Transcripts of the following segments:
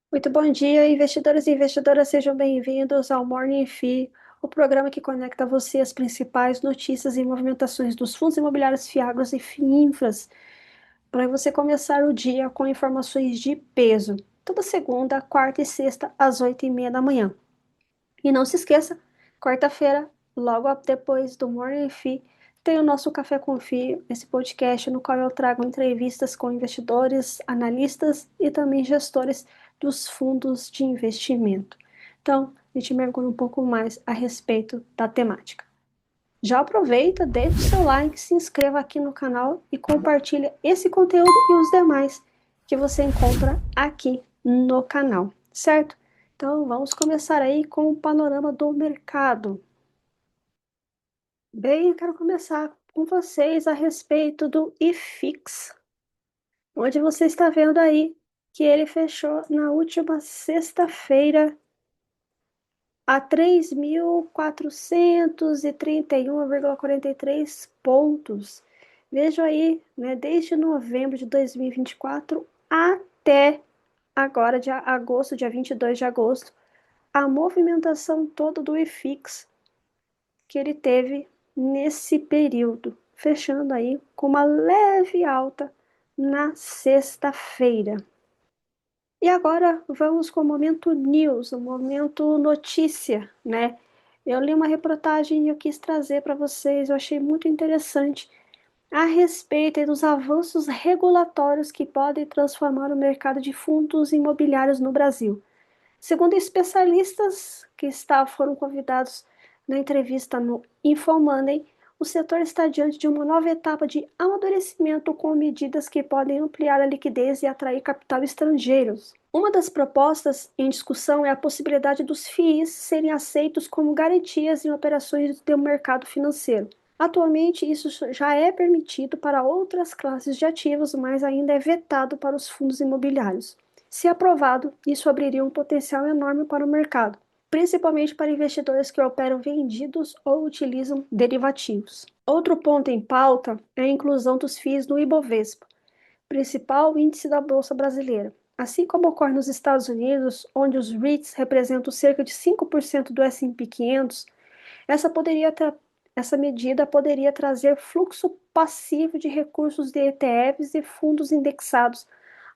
Muito bom dia, investidores e investidoras, sejam bem-vindos ao Morning FI, o programa que conecta você às principais notícias e movimentações dos fundos imobiliários Fiagros e FIINFRAS, para você começar o dia com informações de peso, toda segunda, quarta e sexta, às 8h30 da manhã. E não se esqueça, quarta-feira, logo depois do Morning FI, tem o nosso Café com FI, esse podcast no qual eu trago entrevistas com investidores, analistas e também gestores dos fundos de investimento. Então, a gente mergulha um pouco mais a respeito da temática. Já aproveita, deixe o seu like, se inscreva aqui no canal e compartilhe esse conteúdo e os demais que você encontra aqui no canal, certo? Então vamos começar aí com o panorama do mercado. Bem, eu quero começar com vocês a respeito do IFIX, onde você está vendo aí que ele fechou na última sexta-feira a 3.431,43 pontos. Vejo aí, né, desde novembro de 2024 até agora, de agosto, dia 22 de agosto, a movimentação toda do IFIX que ele teve nesse período, fechando aí com uma leve alta na sexta-feira. E agora vamos com o momento news, o momento notícia, né? Eu li uma reportagem e eu quis trazer para vocês, eu achei muito interessante a respeito dos avanços regulatórios que podem transformar o mercado de fundos imobiliários no Brasil. Segundo especialistas que foram convidados na entrevista no InfoMoney, o setor está diante de uma nova etapa de amadurecimento com medidas que podem ampliar a liquidez e atrair capital estrangeiros. Uma das propostas em discussão é a possibilidade dos FIIs serem aceitos como garantias em operações do mercado financeiro. Atualmente, isso já é permitido para outras classes de ativos, mas ainda é vetado para os fundos imobiliários. Se aprovado, isso abriria um potencial enorme para o mercado, principalmente para investidores que operam vendidos ou utilizam derivativos. Outro ponto em pauta é a inclusão dos FIIs no Ibovespa, principal índice da Bolsa Brasileira. Assim como ocorre nos Estados Unidos, onde os REITs representam cerca de 5% do S&P 500, essa medida poderia trazer fluxo passivo de recursos de ETFs e fundos indexados,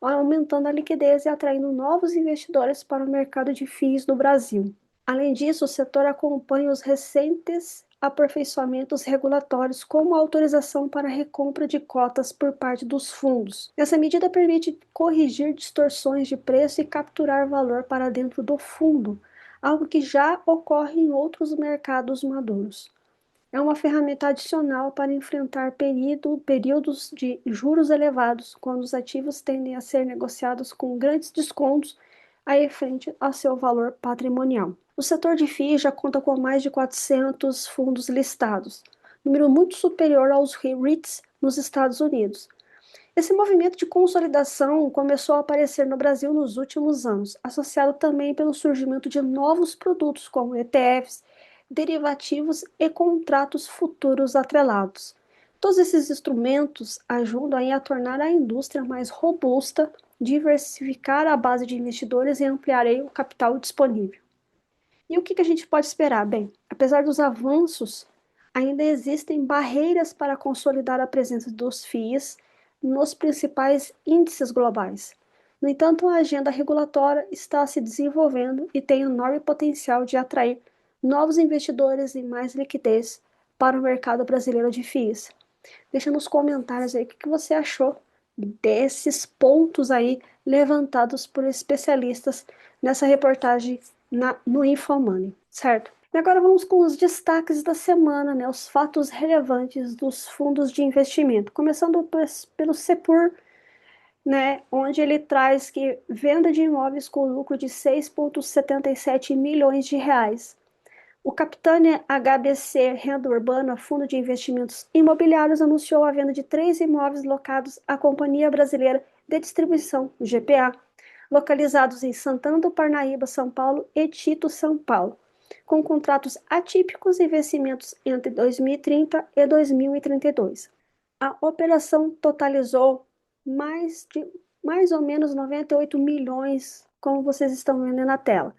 aumentando a liquidez e atraindo novos investidores para o mercado de FIIs no Brasil. Além disso, o setor acompanha os recentes aperfeiçoamentos regulatórios, como a autorização para recompra de cotas por parte dos fundos. Essa medida permite corrigir distorções de preço e capturar valor para dentro do fundo, algo que já ocorre em outros mercados maduros. É uma ferramenta adicional para enfrentar períodos de juros elevados, quando os ativos tendem a ser negociados com grandes descontos aí frente ao seu valor patrimonial. O setor de FII já conta com mais de 400 fundos listados, número muito superior aos REITs nos Estados Unidos. Esse movimento de consolidação começou a aparecer no Brasil nos últimos anos, associado também pelo surgimento de novos produtos como ETFs, derivativos e contratos futuros atrelados. Todos esses instrumentos ajudam a tornar a indústria mais robusta, diversificar a base de investidores e ampliar o capital disponível. E o que a gente pode esperar? Bem, apesar dos avanços, ainda existem barreiras para consolidar a presença dos FIIs nos principais índices globais. No entanto, a agenda regulatória está se desenvolvendo e tem enorme potencial de atrair novos investidores e mais liquidez para o mercado brasileiro de FIIs. Deixa nos comentários aí o que você achou desses pontos aí levantados por especialistas nessa reportagem no InfoMoney, certo? E agora vamos com os destaques da semana, né? Os fatos relevantes dos fundos de investimento. Começando pelo Sepur, né? Onde ele traz que venda de imóveis com lucro de 6,77 milhões de reais. O Capitânia HBC Renda Urbana, fundo de investimentos imobiliários, anunciou a venda de 3 imóveis locados à Companhia Brasileira de Distribuição, GPA, localizados em Santana do Parnaíba, São Paulo e Tito, São Paulo, com contratos atípicos e vencimentos entre 2030 e 2032. A operação totalizou mais ou menos 98 milhões como vocês estão vendo aí na tela,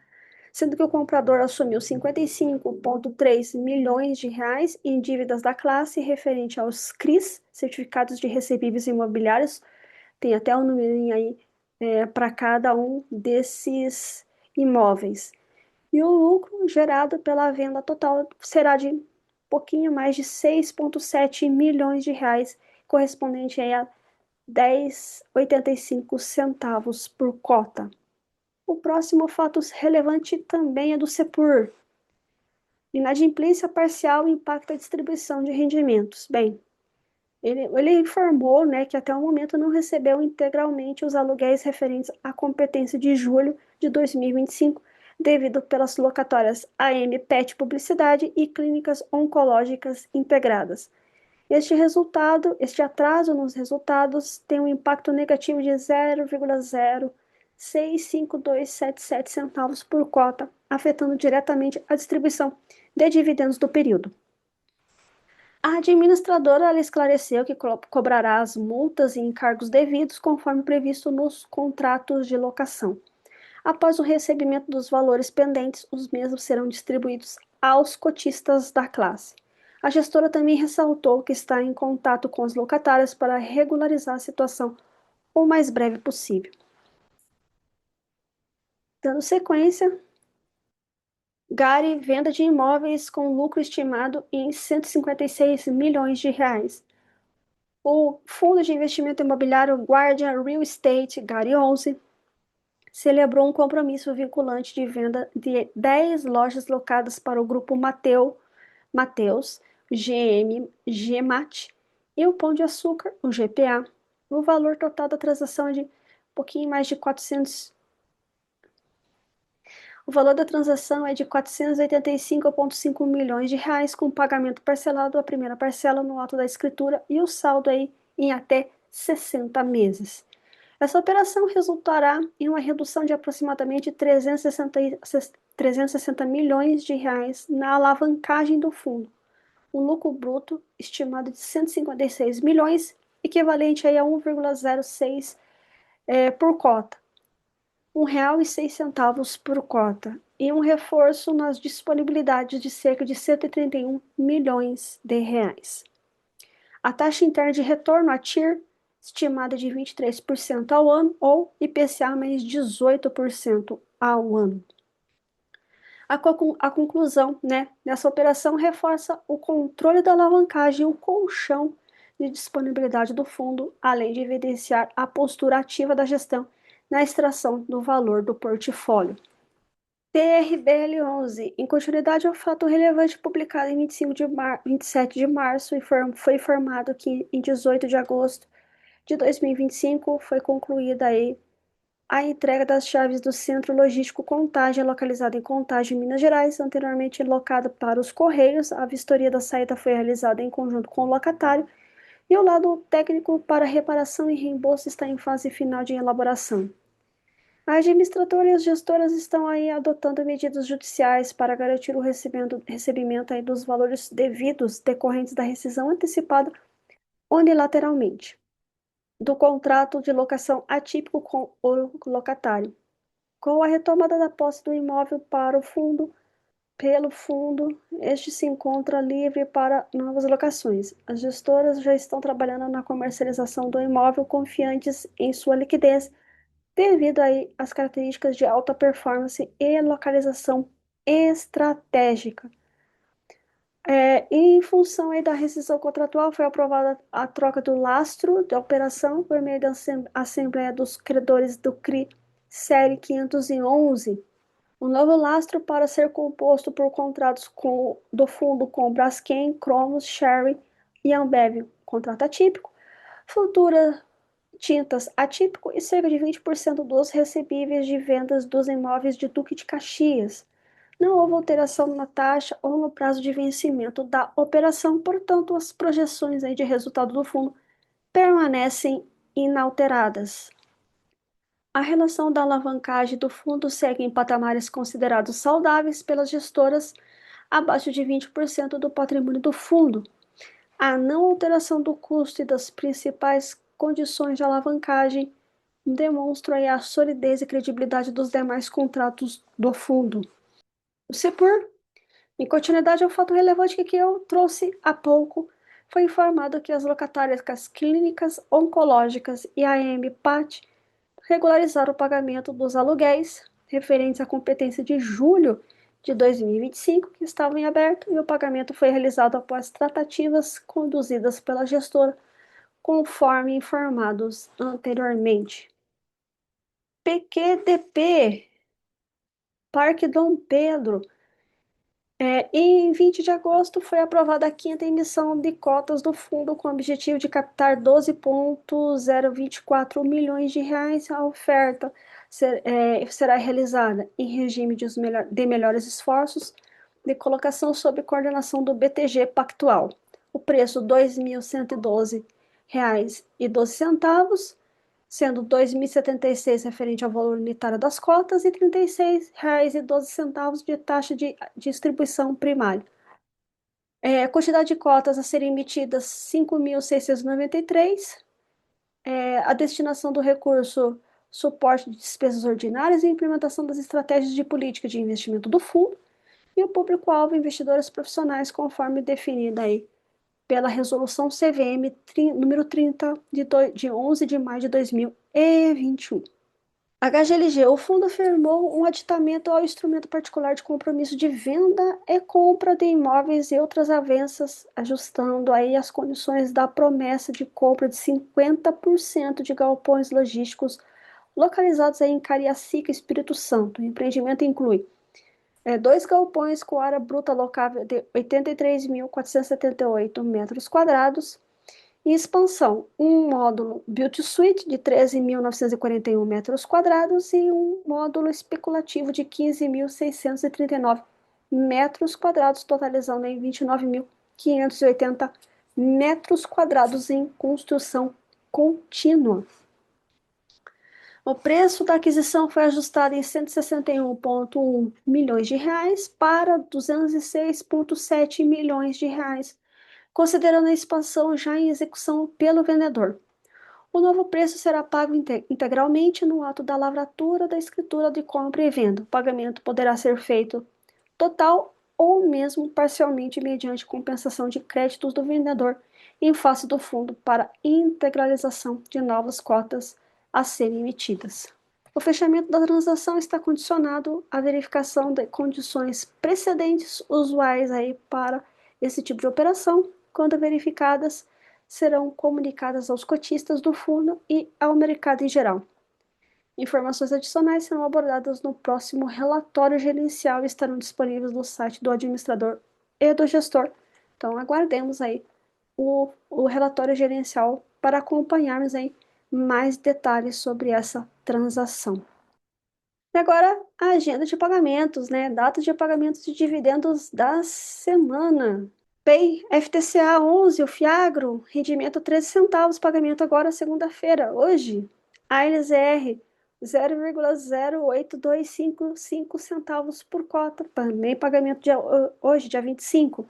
sendo que o comprador assumiu 55,3 milhões de reais em dívidas da classe referente aos CRIs, certificados de recebíveis imobiliários, tem até um numerinho aí para cada um desses imóveis. E o lucro gerado pela venda total será de pouquinho mais de 6,7 milhões de reais, correspondente aí a 10,85 centavos por cota. O próximo fato relevante também é do Sepur. Inadimplência parcial impacta a distribuição de rendimentos. Bem, ele informou, né, que até o momento não recebeu integralmente os aluguéis referentes à competência de julho de 2025, devido pelas locatórias AM PET Publicidade e Clínicas Oncológicas Integradas. Este atraso nos resultados tem um impacto negativo de 0,065277 centavos por cota, afetando diretamente a distribuição de dividendos do período. A administradora ela esclareceu que cobrará as multas e encargos devidos conforme previsto nos contratos de locação. Após o recebimento dos valores pendentes, os mesmos serão distribuídos aos cotistas da classe. A gestora também ressaltou que está em contato com os locatários para regularizar a situação o mais breve possível. Dando sequência, Gari, venda de imóveis com lucro estimado em 156 milhões de reais. O fundo de investimento imobiliário Guardian Real Estate, Gari 11, celebrou um compromisso vinculante de venda de 10 lojas locadas para o grupo Mateus, GMAT, e o Pão de Açúcar, o GPA. O valor total da transação é de um pouquinho mais de 400. O valor da transação é de 485,5 milhões de reais, com pagamento parcelado a primeira parcela no ato da escritura e o saldo aí em até 60 meses. Essa operação resultará em uma redução de aproximadamente 360 milhões de reais na alavancagem do fundo, um lucro bruto estimado de 156 milhões, equivalente aí a 1,06 por cota, R$ 1,06 por cota, e um reforço nas disponibilidades de cerca de 131 milhões de reais. A taxa interna de retorno, a TIR, estimada de 23% ao ano, ou IPCA mais 18% ao ano. A conclusão, né, dessa operação reforça o controle da alavancagem e o colchão de disponibilidade do fundo, além de evidenciar a postura ativa da gestão na extração do valor do portfólio. TRBL11, em continuidade ao fato relevante publicado em 27 de março, foi informado que em 18 de agosto de 2025 foi concluída aí a entrega das chaves do Centro Logístico Contagem, localizado em Contagem, Minas Gerais, anteriormente locado para os Correios. A vistoria da saída foi realizada em conjunto com o locatário e o lado técnico para reparação e reembolso está em fase final de elaboração. A administradora e as gestoras estão aí adotando medidas judiciais para garantir o recebimento aí dos valores devidos decorrentes da rescisão antecipada unilateralmente do contrato de locação atípico com o locatário. Com a retomada da posse do imóvel pelo fundo, este se encontra livre para novas locações. As gestoras já estão trabalhando na comercialização do imóvel, confiantes em sua liquidez, devido aí às características de alta performance e localização estratégica. Em função aí da rescisão contratual, foi aprovada a troca do lastro da operação por meio da Assembleia dos Credores do CRI Série 511. O novo lastro para ser composto por contratos do fundo com Braskem, Cromos, Sherry e Ambev, contrato atípico, Futura Tintas atípico e cerca de 20% dos recebíveis de vendas dos imóveis de Duque de Caxias. Não houve alteração na taxa ou no prazo de vencimento da operação, portanto, as projeções aí de resultado do fundo permanecem inalteradas. A relação da alavancagem do fundo segue em patamares considerados saudáveis pelas gestoras, abaixo de 20% do patrimônio do fundo. A não alteração do custo e das principais condições de alavancagem demonstram aí a solidez e credibilidade dos demais contratos do fundo. O CEPUR, em continuidade ao fato relevante que eu trouxe há pouco, foi informado que as locatárias das clínicas oncológicas e a AMPAT regularizaram o pagamento dos aluguéis referentes à competência de julho de 2025, que estavam em aberto, e o pagamento foi realizado após tratativas conduzidas pela gestora, conforme informados anteriormente. PQDP, Parque Dom Pedro. Em 20 de agosto foi aprovada a quinta emissão de cotas do fundo com o objetivo de captar 12,024 milhões de reais. A oferta será realizada em regime de melhores esforços de colocação sob coordenação do BTG Pactual. O preço R$ 2.112,12, sendo R$ 2.076 referente ao valor unitário das cotas e R$ 36,12 de taxa de distribuição primária. A quantidade de cotas a serem emitidas, 5.693. A destinação do recurso, suporte de despesas ordinárias e implementação das estratégias de política de investimento do fundo. E o público-alvo, investidores profissionais, conforme definida aí pela resolução CVM número 30 de 11 de maio de 2021. HGLG, o fundo firmou um aditamento ao instrumento particular de compromisso de venda e compra de imóveis e outras avanças, ajustando aí as condições da promessa de compra de 50% de galpões logísticos localizados aí em Cariacica, Espírito Santo. O empreendimento inclui 2 galpões com área bruta locável de 83.478 metros quadrados. Em expansão, um módulo Build-to-Suite de 13.941 metros quadrados e um módulo especulativo de 15.639 metros quadrados, totalizando em 29.580 metros quadrados em construção contínua. O preço da aquisição foi ajustado em 161,1 milhões de reais para 206,7 milhões de reais, considerando a expansão já em execução pelo vendedor. O novo preço será pago integralmente no ato da lavratura da escritura de compra e venda. O pagamento poderá ser feito total ou mesmo parcialmente mediante compensação de créditos do vendedor em face do fundo para integralização de novas cotas a serem emitidas. O fechamento da transação está condicionado à verificação de condições precedentes usuais aí para esse tipo de operação. Quando verificadas, serão comunicadas aos cotistas do fundo e ao mercado em geral. Informações adicionais serão abordadas no próximo relatório gerencial e estarão disponíveis no site do administrador e do gestor. Então, aguardemos aí o relatório gerencial para acompanharmos aí mais detalhes sobre essa transação. E agora, a agenda de pagamentos, né? Data de pagamentos de dividendos da semana. PEI, FTCA 11, o Fiagro, rendimento 13 centavos, pagamento agora segunda-feira, hoje. ALZR, 0,08255 centavos por cota, também pagamento hoje, dia 25.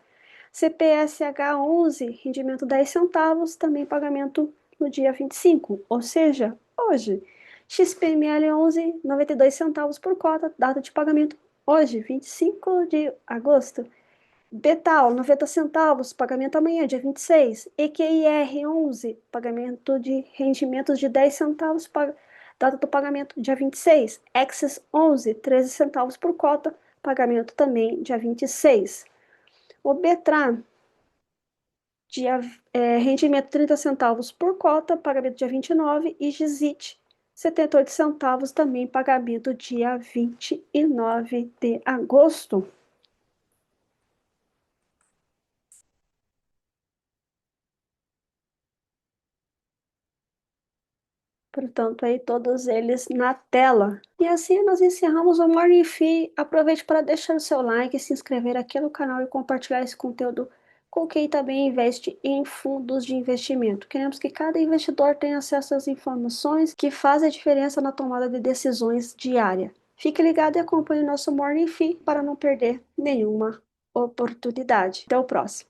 CPSH 11, rendimento 10 centavos, também pagamento no dia 25, ou seja, hoje. XPML 11, 92 centavos por cota, data de pagamento hoje, 25 de agosto. Betal, 90 centavos, pagamento amanhã, dia 26. EQIR 11, pagamento de rendimentos de 10 centavos, data do pagamento, dia 26. Access 11, 13 centavos por cota, pagamento também, dia 26. O Betran, rendimento 30 centavos por cota, pagamento dia 29. E Gizit, 78 centavos, também pagamento dia 29 de agosto. Portanto, aí todos eles na tela. E assim nós encerramos o Morning Fee. Aproveite para deixar o seu like, se inscrever aqui no canal e compartilhar esse conteúdo com quem também investe em fundos de investimento. Queremos que cada investidor tenha acesso às informações que fazem a diferença na tomada de decisões diária. Fique ligado e acompanhe o nosso Morning Fee para não perder nenhuma oportunidade. Até o próximo.